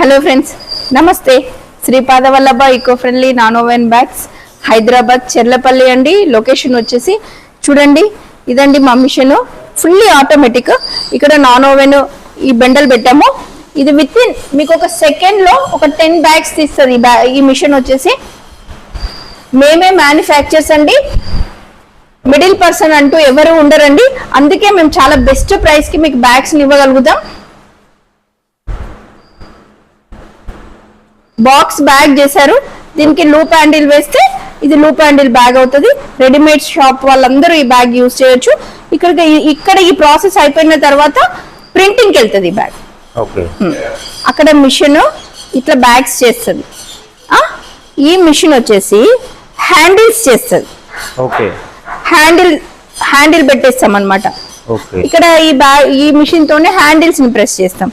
Hello friends, నమస్తే. Sripada Vallabha eco friendly non oven bags, Hyderabad Cherlapalli అండి. Location వచ్చేసి చూడండి, ఇదండి మా మిషన్, ఫుల్లీ ఆటోమేటిక్. ఇక్కడ నాన్ ఓవెన్ ఈ బెండల్ పెట్టాము. ఇది విత్ ఇన్ మీకు ఒక సెకండ్ లో ఒక 10 బ్యాగ్స్ తీస్తుంది ఈ మిషన్ వచ్చేసి. మేమే మ్యానుఫ్యాక్చర్స్ అండి, మిడిల్ పర్సన్ అంటూ ఎవరు ఉండరండి. అందుకే మేము చాలా బెస్ట్ ప్రైస్ కి మీకు బ్యాగ్స్ ఇవ్వగలుగుతాం. బాక్స్ బ్యాగ్ చేశారు, దీనికి లూప్ హ్యాండిల్ వేస్తే ఇది లూప్ హ్యాండిల్ బ్యాగ్ అవుతుంది. రెడీమేడ్ షాప్ వాళ్ళందరూ ఈ బ్యాగ్ యూజ్ చేయొచ్చు. ఇక్కడ ఈ ప్రాసెస్ అయిపోయిన తర్వాత ప్రింటింగ్కి వెళ్తుంది ఈ బ్యాగ్. అక్కడ మిషన్ ఇట్లా బ్యాగ్స్ చేస్తుంది. ఈ మిషన్ వచ్చేసి హ్యాండిల్స్ చేస్తుంది. హ్యాండిల్ పెట్టేస్తాం అనమాట. ఇక్కడ ఈ మిషన్ తోనే హ్యాండిల్స్ ని ప్రెస్ చేస్తాం.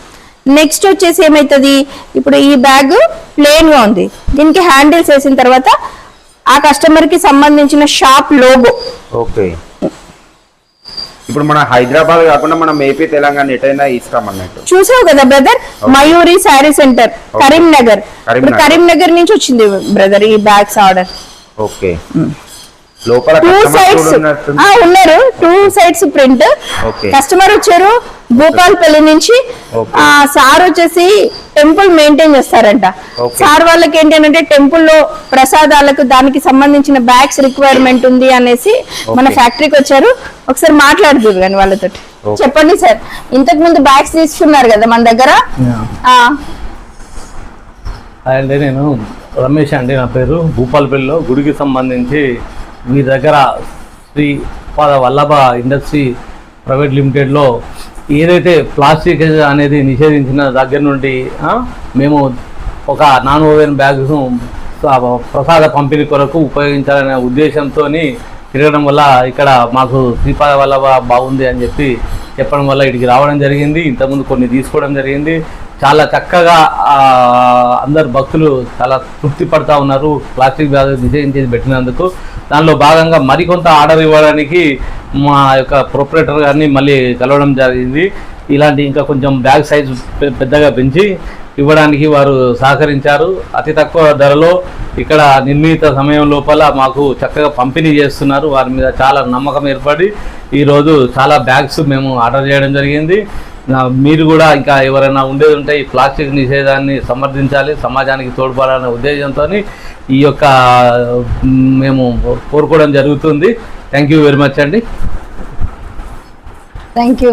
నెక్స్ట్ వచ్చేసి ఏమైతుంది, ఇప్పుడు ఈ బ్యాగ్ ప్లేన్ గా ఉంది, దీనికి హ్యాండిల్స్ వేసిన తర్వాత ఆ కస్టమర్ కి సంబంధించిన షాప్ లోగో. ఇప్పుడు మన హైదరాబాద్ కాకుండా మనం ఏపీ తెలంగాణ ఎటైనా ఇస్తాం అన్నట్టు. చూసావు కదా బ్రదర్, మయూరి శారీ సెంటర్, కరీంనగర్ నుంచి వచ్చింది బ్రదర్ ఈ బ్యాగ్స్ ఆర్డర్. లోపల ఉన్నారు 2 సైడ్స్ ప్రింట్. కస్టమర్ వచ్చారు భూపాల్పల్లి నుంచి. సార్ వచ్చేసి టెంపుల్ మెయింటైన్ చేస్తారంట. సార్ వాళ్ళకి ఏంటంటే టెంపుల్ లో ప్రసాదాలకు దానికి సంబంధించిన బ్యాగ్స్ రిక్వైర్మెంట్ ఉంది అనేసి మన ఫ్యాక్టరీకి వచ్చారు. ఒకసారి మాట్లాడుతున్నారు కానీ వాళ్ళతో. చెప్పండి సార్, ఇంతకు ముందు బ్యాగ్స్ తీసుకున్నారు కదా మన దగ్గర. అంటే నేను రమేష్ అండి, నా పేరు. భూపాల్పల్లిలో గుడికి సంబంధించి మీ దగ్గర శ్రీపాద వల్లభ ఇండస్ట్రీ ప్రైవేట్ లిమిటెడ్లో ఏదైతే ప్లాస్టిక్ అనేది నిషేధించిన దగ్గర నుండి మేము ఒక నాన్ ఓవెన్ బ్యాగ్స్ ప్రసాద పంపిణీ కొరకు ఉపయోగించాలనే ఉద్దేశంతో తిరగడం వల్ల ఇక్కడ మాకు శ్రీపాద వల్లభ బాగుంది అని చెప్పడం వల్ల ఇక్కడికి రావడం జరిగింది. ఇంతకుముందు కొన్ని తీసుకోవడం జరిగింది. చాలా చక్కగా అందరు భక్తులు చాలా తృప్తి పడతా ఉన్నారు ప్లాస్టిక్ బ్యాగ్ నిషేధించేది పెట్టినందుకు. దానిలో భాగంగా మరికొంత ఆర్డర్ ఇవ్వడానికి మా యొక్క ప్రొపరేటర్ గారిని మళ్ళీ కలవడం జరిగింది. ఇలాంటి ఇంకా కొంచెం బ్యాగ్ సైజు పెద్దగా పెంచి ఇవ్వడానికి వారు సహకరించారు. అతి తక్కువ ధరలో ఇక్కడ నిర్ణీత సమయం లోపల మాకు చక్కగా పంపిణీ చేస్తున్నారు. వారి మీద చాలా నమ్మకం ఏర్పడి ఈరోజు చాలా బ్యాగ్స్ మేము ఆర్డర్ చేయడం జరిగింది. మీరు కూడా ఇంకా ఎవరైనా ఉండేది ఉంటే ఈ ప్లాస్టిక్ నిషేధాన్ని సమర్థించాలి, సమాజానికి తోడ్పడాలనే ఉద్దేశంతో ఈ యొక్క మేము కోరుకోవడం జరుగుతుంది. థ్యాంక్ యూ వెరీ మచ్ అండి. Thank you.